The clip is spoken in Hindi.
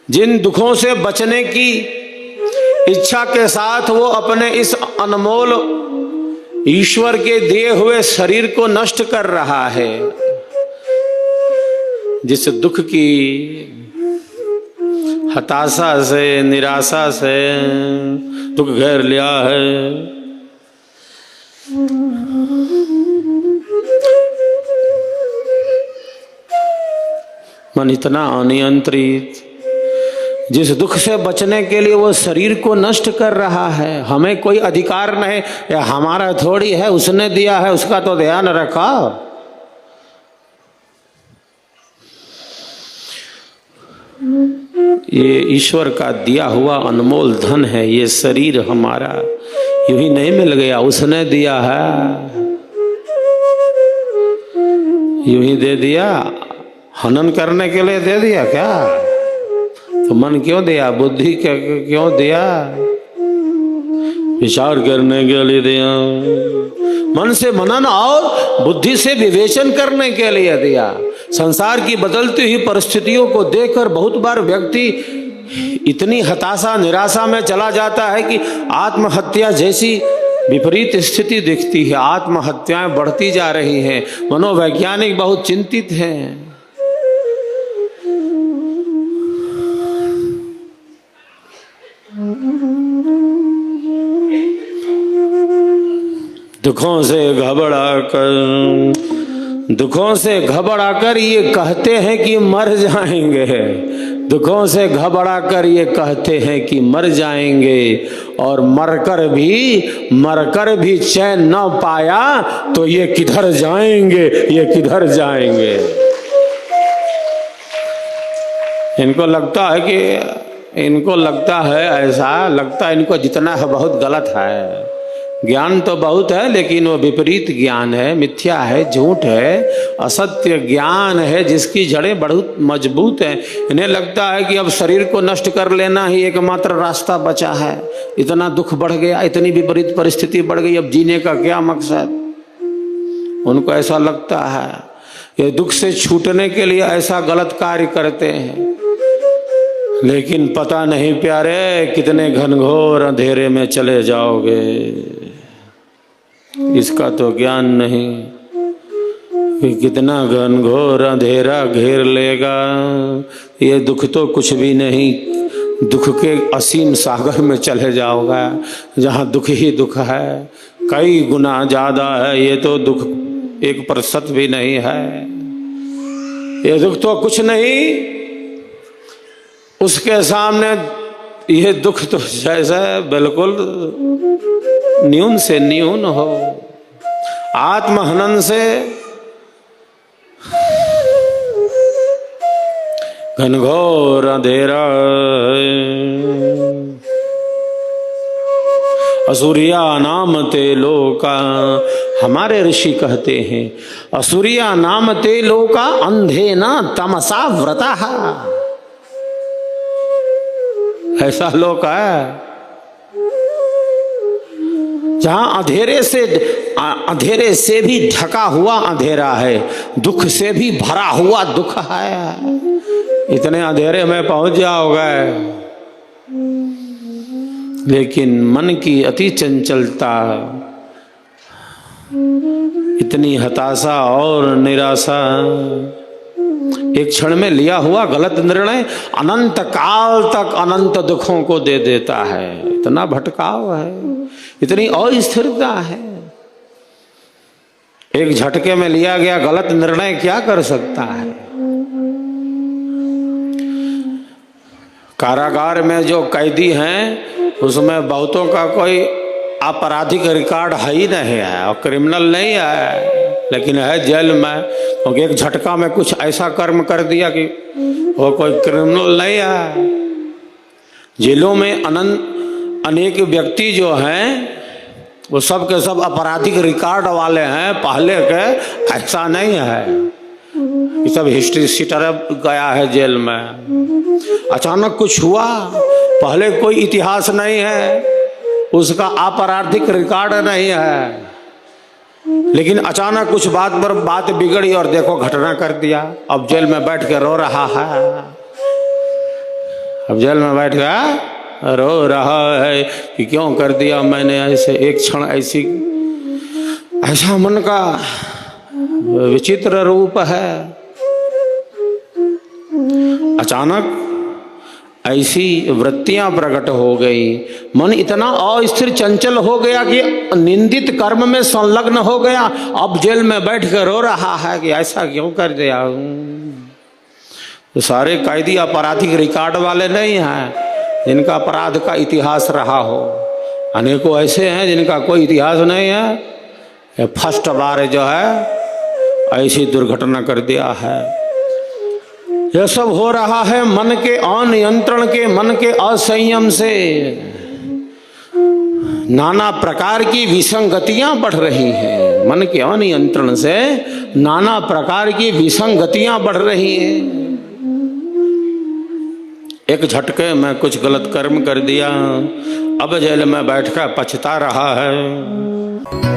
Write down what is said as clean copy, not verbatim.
जिन दुखों से बचने की इच्छा के साथ वो अपने इस अनमोल ईश्वर के दिए हुए शरीर को नष्ट कर रहा है, जिस दुख की हताशा से, निराशा से दुख घेर लिया है, मन इतना अनियंत्रित, जिस दुख से बचने के लिए वो शरीर को नष्ट कर रहा है, हमें कोई अधिकार नहीं, या हमारा थोड़ी है, उसने दिया है, उसका तो ध्यान रखा। ये ईश्वर का दिया हुआ अनमोल धन है, ये शरीर हमारा यूं ही नहीं मिल गया, उसने दिया है, यूं ही दे दिया। हनन करने के लिए दे दिया क्या? तो मन क्यों दिया, बुद्धि क्यों दिया? विचार करने के लिए दिया, मन से मनन और बुद्धि से विवेचन करने के लिए दिया। संसार की बदलती हुई परिस्थितियों को देखकर बहुत बार व्यक्ति इतनी हताशा, निराशा में चला जाता है कि आत्महत्या जैसी विपरीत स्थिति दिखती है। आत्महत्याएं बढ़ती जा रही हैं, मनोवैज्ञानिक बहुत चिंतित हैं। दुखों से घबराकर ये कहते हैं कि मर जाएंगे, दुखों से घबराकर ये कहते हैं कि मर जाएंगे, और मरकर भी चैन न पाया तो ये किधर जाएंगे, ये किधर जाएंगे। इनको लगता है ऐसा लगता है इनको जितना है बहुत गलत है। ज्ञान तो बहुत है, लेकिन वो विपरीत ज्ञान है, मिथ्या है, झूठ है, असत्य ज्ञान है, जिसकी जड़ें बहुत मजबूत हैं। इन्हें लगता है कि अब शरीर को नष्ट कर लेना ही एकमात्र रास्ता बचा है। इतना दुख बढ़ गया, इतनी विपरीत परिस्थिति बढ़ गई, अब जीने का क्या मकसद? उनको ऐसा लगता है। ये दुख से छूटने के लिए ऐसा गलत कार्य करते हैं, लेकिन पता नहीं प्यारे कितने घनघोर अंधेरे में चले जाओगे, इसका तो ज्ञान नहीं कि कितना घनघोर अंधेरा घेर लेगा। ये दुख तो कुछ भी नहीं, दुख के असीम सागर में चले जाओगा, जहाँ दुख ही दुख है, कई गुना ज्यादा है। ये तो दुख 1% भी नहीं है, ये दुख तो कुछ नहीं, उसके सामने यह दुख तो जैसा बिल्कुल न्यून से न्यून हो। आत्महनन से घनघोर अंधेरा, असुरिया नाम ते लोका, हमारे ऋषि कहते हैं असुरिया नाम ते लोका अंधे न तमसा व्रता। ऐसा लोक है जहां अंधेरे से भी ढका हुआ अंधेरा है, दुख से भी भरा हुआ दुख है। इतने अंधेरे में पहुंच जाओगे, लेकिन मन की अति चंचलता, इतनी हताशा और निराशा, एक क्षण में लिया हुआ गलत निर्णय अनंत काल तक अनंत दुखों को दे देता है। इतना भटकाव है, इतनी अस्थिरता है। एक झटके में लिया गया गलत निर्णय क्या कर सकता है? कारागार में जो कैदी हैं उसमें बहुतों का कोई आपराधिक रिकॉर्ड है ही नहीं है और क्रिमिनल नहीं है, लेकिन है जेल में, क्योंकि एक झटका में कुछ ऐसा कर्म कर दिया कि वो कोई क्रिमिनल नहीं है। जेलों में अनेक व्यक्ति जो हैं वो सब के सब आपराधिक रिकॉर्ड वाले हैं, पहले के ऐसा नहीं है। ये सब हिस्ट्री सीटर गया है जेल में, अचानक कुछ हुआ, पहले कोई इतिहास नहीं है, उसका आपराधिक रिकॉर्ड नहीं है, लेकिन अचानक कुछ बात पर बात बिगड़ी और देखो घटना कर दिया, अब जेल में बैठ के रो रहा है। अब जेल में बैठ गया रो रहा है कि क्यों कर दिया मैंने ऐसे, एक क्षण ऐसा मन का विचित्र रूप है। अचानक ऐसी वृत्तियां प्रकट हो गई, मन इतना अस्थिर चंचल हो गया कि निंदित कर्म में संलग्न हो गया। अब जेल में बैठ कर रो रहा है कि ऐसा क्यों कर दिया। तो सारे कैदी आपराधिक रिकॉर्ड वाले नहीं हैं जिनका अपराध का इतिहास रहा हो, अनेकों ऐसे हैं जिनका कोई इतिहास नहीं है। फर्स्ट बार जो है ऐसी दुर्घटना कर दिया है। यह सब हो रहा है मन के अनियंत्रण के, मन के असंयम से। नाना प्रकार की विसंगतियां बढ़ रही हैं, मन के अनियंत्रण से नाना प्रकार की विसंगतियां बढ़ रही हैं। एक झटके में कुछ गलत कर्म कर दिया, अब जेल में बैठकर पछता रहा है।